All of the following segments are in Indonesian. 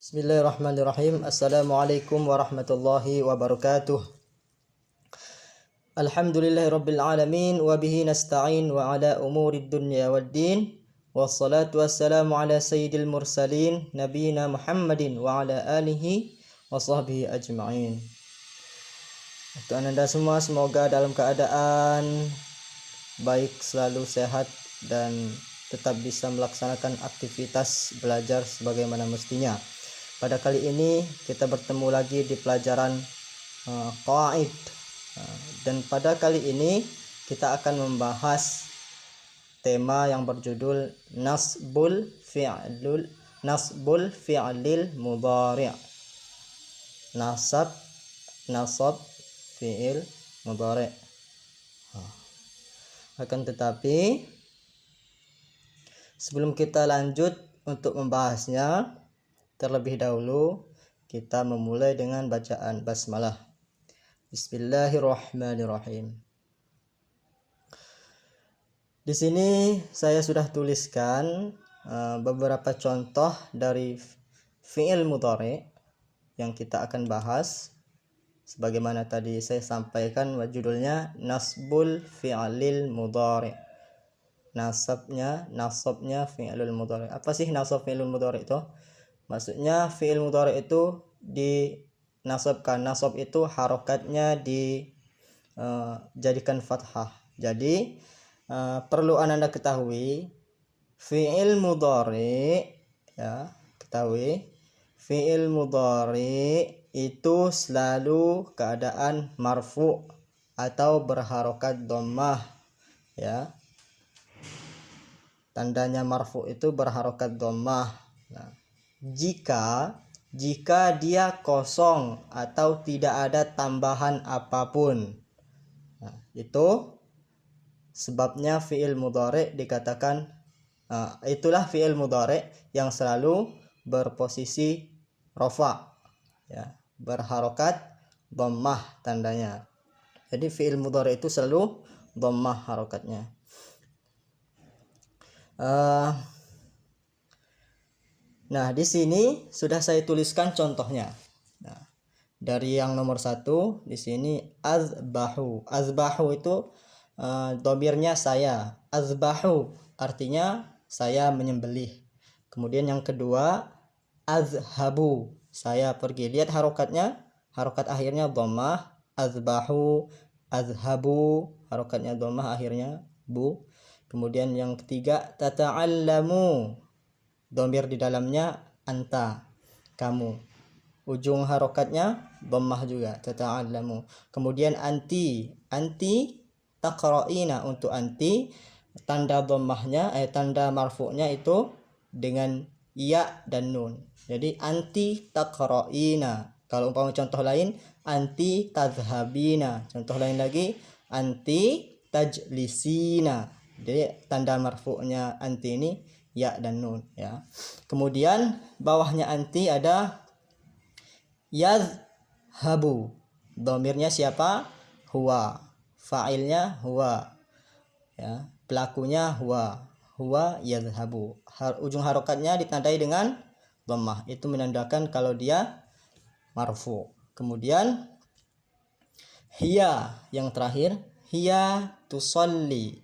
Bismillahirrahmanirrahim. Assalamualaikum warahmatullahi wabarakatuh. Alhamdulillahirabbil alamin wa bihi nasta'in wa ala umurid dunya waddin. Wassalatu wassalamu ala sayyidil mursalin nabiyina Muhammadin wa ala alihi wa sahbihi ajma'in. Untuk Anda semua, semoga dalam keadaan baik, selalu sehat dan tetap bisa melaksanakan aktivitas belajar sebagaimana mestinya. Pada kali ini kita bertemu lagi di pelajaran qawaid, dan pada kali ini kita akan membahas tema yang berjudul nasbul fi'lil mudhari'. Nasab fi'il mudhari'. Akan tetapi sebelum kita lanjut untuk membahasnya, terlebih dahulu kita memulai dengan bacaan basmalah. Bismillahirrahmanirrahim. Di sini saya sudah tuliskan beberapa contoh dari fi'il mudhari' yang kita akan bahas. Sebagaimana tadi saya sampaikan, judulnya nasbul fi'lil mudhari'. Nasabnya fi'lul mudhari'. Apa sih nasab fi'lul mudhari' itu? Maksudnya fi'il mudhari' itu dinasabkan. Nasab itu harokatnya dijadikan fathah. Jadi perlu Anda ketahui, fi'il mudhari', ya, ketahui fi'il mudhari' itu selalu keadaan marfu' atau berharokat dhammah, ya. Tandanya marfu itu berharokat dhammah. Nah, jika dia kosong atau tidak ada tambahan apapun, nah, itu sebabnya fi'il mudhari' dikatakan itulah fi'il mudhari' yang selalu berposisi rafa', ya, berharokat dhammah tandanya. Jadi fi'il mudhari' itu selalu dhammah harokatnya. Nah, di sini sudah saya tuliskan contohnya. Nah, dari yang nomor 1 di sini azbahu. Azbahu itu dhamirnya saya. Azbahu artinya saya menyembelih. Kemudian yang kedua azhabu, saya pergi. Lihat harokatnya, harokat akhirnya dhammah. Azbahu, azhabu, harokatnya dhammah akhirnya bu. Kemudian yang ketiga tata'allamu, dhamir di dalamnya anta, kamu. Ujung harokatnya dhammah juga, tata'allamu. Kemudian anti taqra'ina, untuk anti tanda dhammahnya tanda marfu'nya itu dengan ya dan nun. Jadi anti taqra'ina. Kalau umpama contoh lain, anti tadhhabina. Contoh lain lagi, anti tajlisina. Jadi tanda marfu'nya anti ini ya dan nun, ya. Kemudian bawahnya anti ada yazhabu. Dhamirnya siapa? Huwa. Fa'ilnya huwa, ya. Pelakunya huwa. Huwa yazhabu. Ujung harokatnya ditandai dengan dhammah. Itu menandakan kalau dia marfu. Kemudian hiya yang terakhir, hiya tusalli.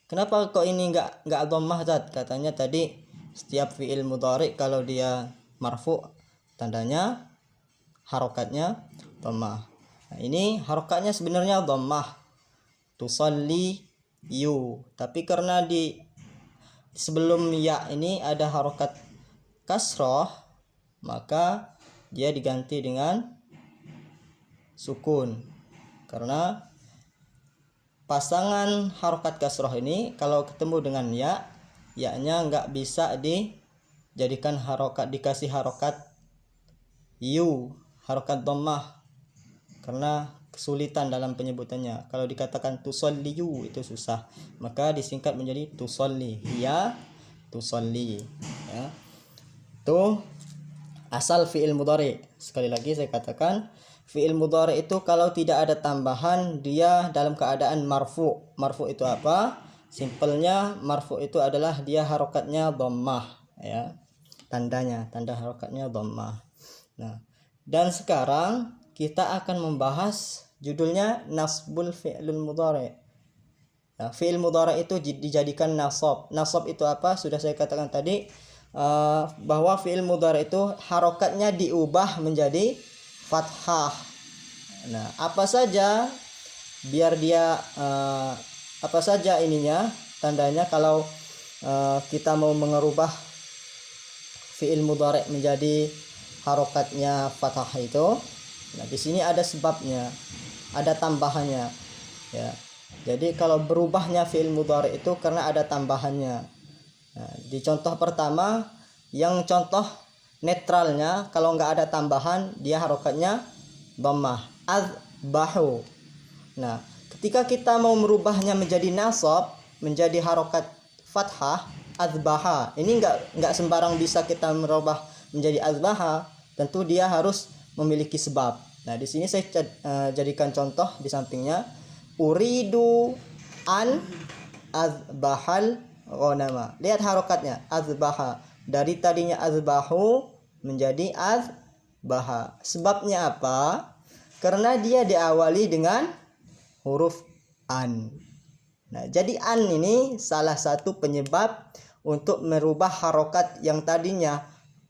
Kenapa kok ini enggak dhammah, Tad? Katanya tadi setiap fi'il mudhari' kalau dia marfu tandanya harokatnya dhammah. Nah, ini harokatnya sebenarnya dhammah. Tusalli yu. Tapi karena di sebelum ya ini ada harokat kasroh, maka dia diganti dengan sukun. Karena pasangan harokat kasroh ini kalau ketemu dengan ya-nya nggak bisa dijadikan harokat, dikasih harokat yu, harokat dhammah, karena kesulitan dalam penyebutannya. Kalau dikatakan tusalliyu itu susah, maka disingkat menjadi tusalli, hiya tusalli, ya. Itu asal fi'il mudhari'. Sekali lagi saya katakan, fi'il mudhari' itu kalau tidak ada tambahan dia dalam keadaan marfu. Marfu itu apa? Simpelnya marfu itu adalah dia harokatnya dhammah, ya. tanda harokatnya dhammah. Nah, dan sekarang kita akan membahas judulnya nasbul fi'lul mudhari'. Nah, fi'il mudhari' itu dijadikan nasab. Nasab itu apa? Sudah saya katakan tadi bahwa fi'il mudhari' itu harokatnya diubah menjadi fathah. Nah, apa saja biar dia apa saja ininya tandanya kalau kita mau mengubah fi'il mudhari' menjadi harokatnya fathah itu. Nah, di sini ada sebabnya, ada tambahannya ya. Jadi kalau berubahnya fi'il mudhari' itu karena ada tambahannya. Nah, di contoh pertama, yang contoh netralnya kalau nggak ada tambahan dia harokatnya dhammah, azbahu. Nah, ketika kita mau merubahnya menjadi nasab, menjadi harokat fathah, azbaha. Ini nggak sembarang bisa kita merubah menjadi azbaha. Tentu dia harus memiliki sebab. Nah, di sini saya jadikan contoh di sampingnya. Uridu an azbahal ghanama. Lihat harokatnya, azbaha. Dari tadinya azbahu menjadi azbaha. Sebabnya apa? Karena dia diawali dengan huruf an. Nah, jadi an ini salah satu penyebab untuk merubah harokat yang tadinya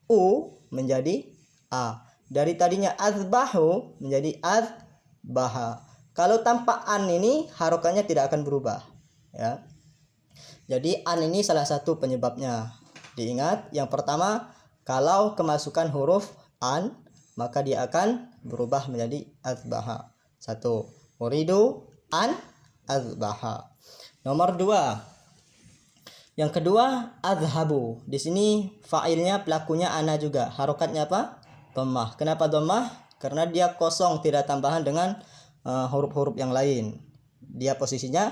u menjadi a. Dari tadinya azbahu menjadi azbaha. Kalau tanpa an ini harokatnya tidak akan berubah ya. Jadi an ini salah satu penyebabnya. Diingat, yang pertama, kalau kemasukan huruf an maka dia akan berubah menjadi azbaha. Satu, uridu an azbaha. Nomor 2. Yang kedua, azhabu. Di sini fa'ilnya, pelakunya ana juga. Harokatnya apa? Dhammah. Kenapa dhammah? Karena dia kosong, tidak tambahan dengan huruf-huruf yang lain. Dia posisinya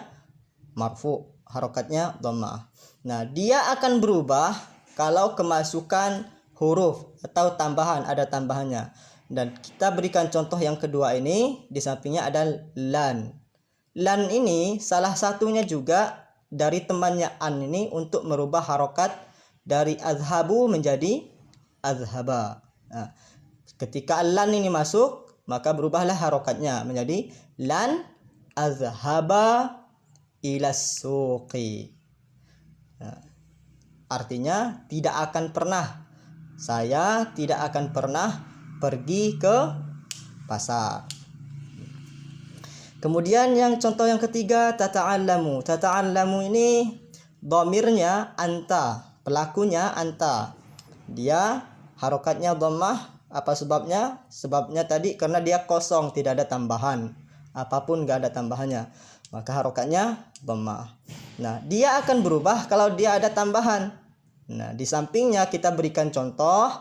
marfu, harokatnya dhammah. Nah, dia akan berubah kalau kemasukan huruf atau tambahan, ada tambahannya. Dan kita berikan contoh yang kedua ini, di sampingnya ada lan. Lan ini salah satunya juga dari temannya an ini untuk merubah harokat dari azhabu menjadi azhaba. Nah, ketika lan ini masuk, maka berubahlah harokatnya menjadi lan azhaba ilas suqi. Nah, artinya saya tidak akan pernah pergi ke pasar. Kemudian yang contoh yang ketiga, tata'allamu. Tata'allamu ini dhamirnya anta, pelakunya anta. Dia harokatnya dhammah. Apa sebabnya? Sebabnya tadi karena dia kosong, tidak ada tambahan. Apapun nggak ada tambahannya, maka harokatnya dhammah. Nah, dia akan berubah kalau dia ada tambahan. Nah, di sampingnya kita berikan contoh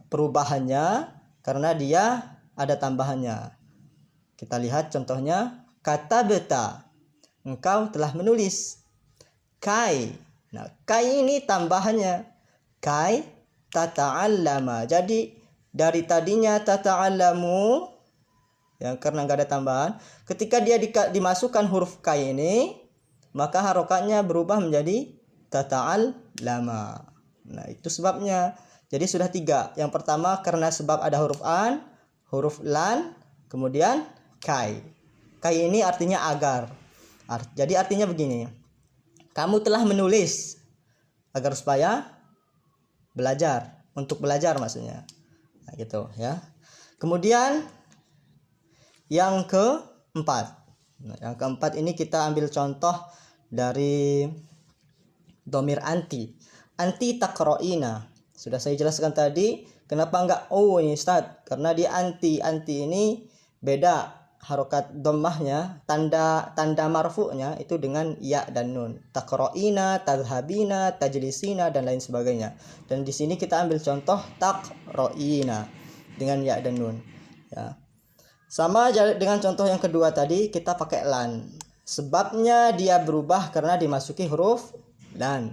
perubahannya karena dia ada tambahannya. Kita lihat contohnya, katabta, engkau telah menulis. Kai. Nah, kai ini tambahannya. Kai tata'allama. Jadi dari tadinya tata'allamu yang karena enggak ada tambahan, ketika dia dimasukkan huruf kai ini, maka harokatnya berubah menjadi tata'allama. Nah, itu sebabnya. Jadi sudah 3. Yang pertama karena sebab ada huruf an, huruf lan, kemudian kai. Kai ini artinya agar. Jadi artinya begini. Kamu telah menulis agar supaya belajar, untuk belajar maksudnya. Nah, gitu ya. Kemudian yang keempat. Nah, yang keempat ini kita ambil contoh dari dhamir anti. Anti taqra'ina. Sudah saya jelaskan tadi, kenapa enggak ini Ustaz? Karena dia anti. Anti ini beda harokat dhammahnya, tanda marfu'nya itu dengan ya dan nun. Taqra'ina, tadhhabina, tajlisina dan lain sebagainya. Dan di sini kita ambil contoh taqra'ina dengan ya dan nun. Ya. Sama dengan contoh yang kedua tadi, kita pakai lan. Sebabnya dia berubah karena dimasuki huruf lan.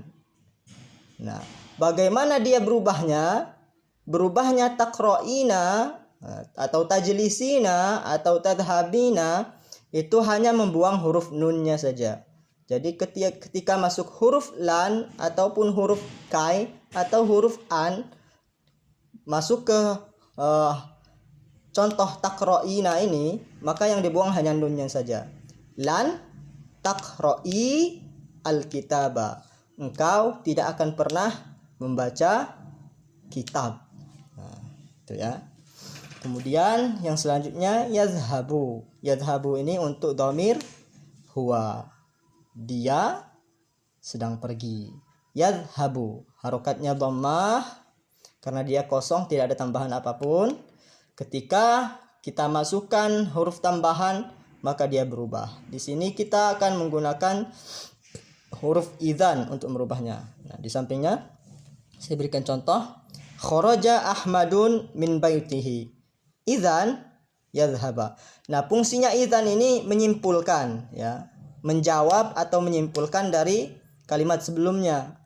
Nah, bagaimana dia berubahnya? Berubahnya taqra'ina atau tajlisina atau tadhhabina itu hanya membuang huruf nunnya saja. Jadi ketika masuk huruf lan ataupun huruf kai atau huruf an, masuk ke contoh takra'ina ini, maka yang dibuang hanya nunnya saja. Lan takra'i al-kitaba. Engkau tidak akan pernah membaca kitab. Nah, itu ya. Kemudian yang selanjutnya yadhhabu. Yadhhabu ini untuk dhamir huwa. Dia sedang pergi. Yadhhabu. Harokatnya dhammah karena dia kosong, tidak ada tambahan apapun. Ketika kita masukkan huruf tambahan, maka dia berubah. Di sini kita akan menggunakan huruf idzan untuk merubahnya. Nah, di sampingnya saya berikan contoh. Kharaja Ahmadun min baitihi. Idzan yadhhaba. Nah, fungsinya idzan ini menyimpulkan, ya, menjawab atau menyimpulkan dari kalimat sebelumnya.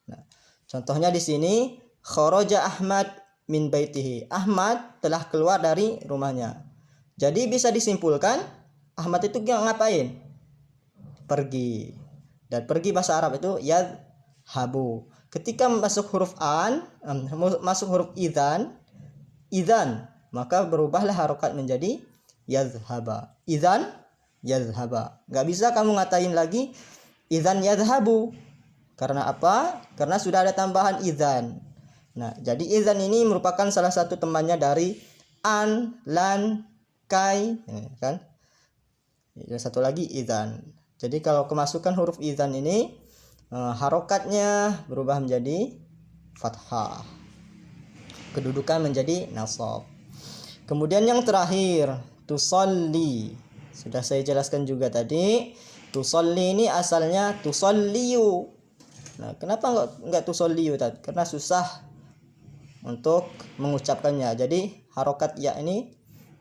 Nah, contohnya di sini kharaja Ahmad min baitihi. Ahmad telah keluar dari rumahnya. Jadi bisa disimpulkan Ahmad itu ngapain? Pergi. Dan pergi bahasa Arab itu yadhhabu. Ketika masuk huruf masuk huruf idzan, maka berubahlah harokat menjadi yadhhaba. Idzan yadhhaba. Gak bisa kamu ngatain lagi idzan yadhhabu. Karena apa? Karena sudah ada tambahan idzan. Nah, jadi idzan ini merupakan salah satu temannya dari an, lan, kai, kan? Yang satu lagi idzan. Jadi kalau kemasukan huruf idzan ini harokatnya berubah menjadi fathah. Kedudukan menjadi nasab. Kemudian yang terakhir, tusalli. Sudah saya jelaskan juga tadi. Tusalli ini asalnya tusalliyu. Nah, kenapa enggak tusalliyu tadi? Karena susah untuk mengucapkannya. Jadi harokat ya ini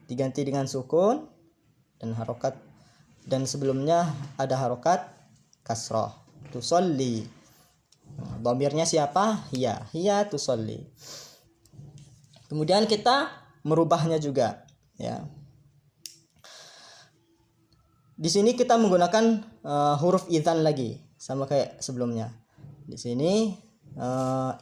diganti dengan sukun dan harokat, dan sebelumnya ada harokat kasrah. Tusalli. Dhamirnya siapa? Hiya tusalli. Kemudian kita merubahnya juga, ya. Di sini kita menggunakan huruf idzan lagi, sama kayak sebelumnya. Di sini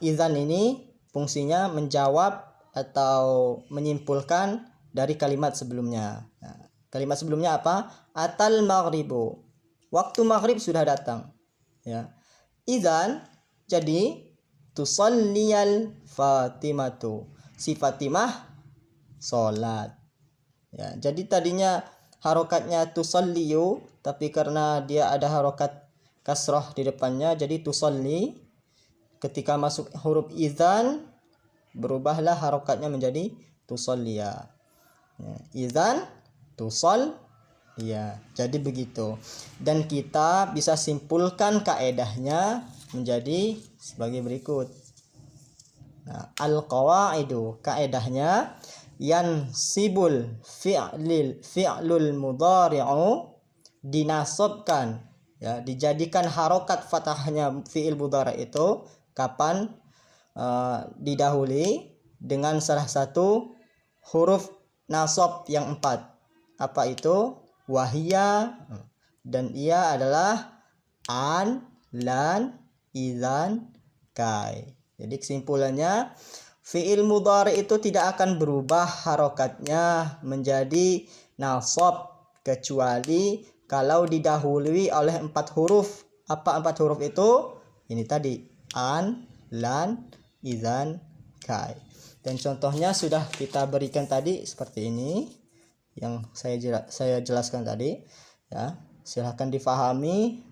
idzan ini fungsinya menjawab atau menyimpulkan dari kalimat sebelumnya. Nah, kalimat sebelumnya apa? Atal maghribu. Waktu maghrib sudah datang. Ya. Idzan jadi tusalliyal Fatimatu. Si Fatimah salat. Ya, jadi tadinya harokatnya tusalliyu, tapi karena dia ada harokat kasrah di depannya jadi tusalli. Ketika masuk huruf idzan berubahlah harokatnya menjadi tusalliya. Ya, idzan tusall. Ya, jadi begitu. Dan kita bisa simpulkan kaedahnya menjadi sebagai berikut. Nah, al-qawaidu, kaedahnya yansibul fi'lul mudhari'u, dinasabkan, ya, dijadikan harokat fathahnya fi'il mudhari' itu kapan didahului dengan salah satu huruf nasab yang 4. Apa itu? Wahia, dan ia adalah an, lan, idzan, kai. Jadi kesimpulannya fi'il mudhari itu tidak akan berubah harokatnya menjadi nasab kecuali kalau didahului oleh 4 huruf. Apa 4 huruf itu? Ini tadi an, lan, idzan, kai. Dan contohnya sudah kita berikan tadi seperti ini yang saya jelaskan tadi, ya. Silahkan difahami,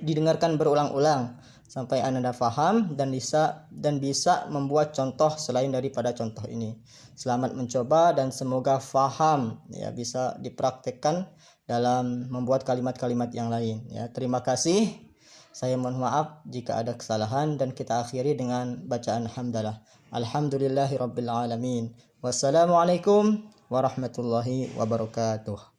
didengarkan berulang-ulang sampai Anda paham dan bisa membuat contoh selain daripada contoh ini. Selamat mencoba dan semoga faham, ya, bisa dipraktekkan dalam membuat kalimat-kalimat yang lain, ya. Terima kasih. Saya mohon maaf jika ada kesalahan, dan kita akhiri dengan bacaan hamdalah. Alhamdulillahirabbil alamin. Wassalamualaikum warahmatullahi wabarakatuh.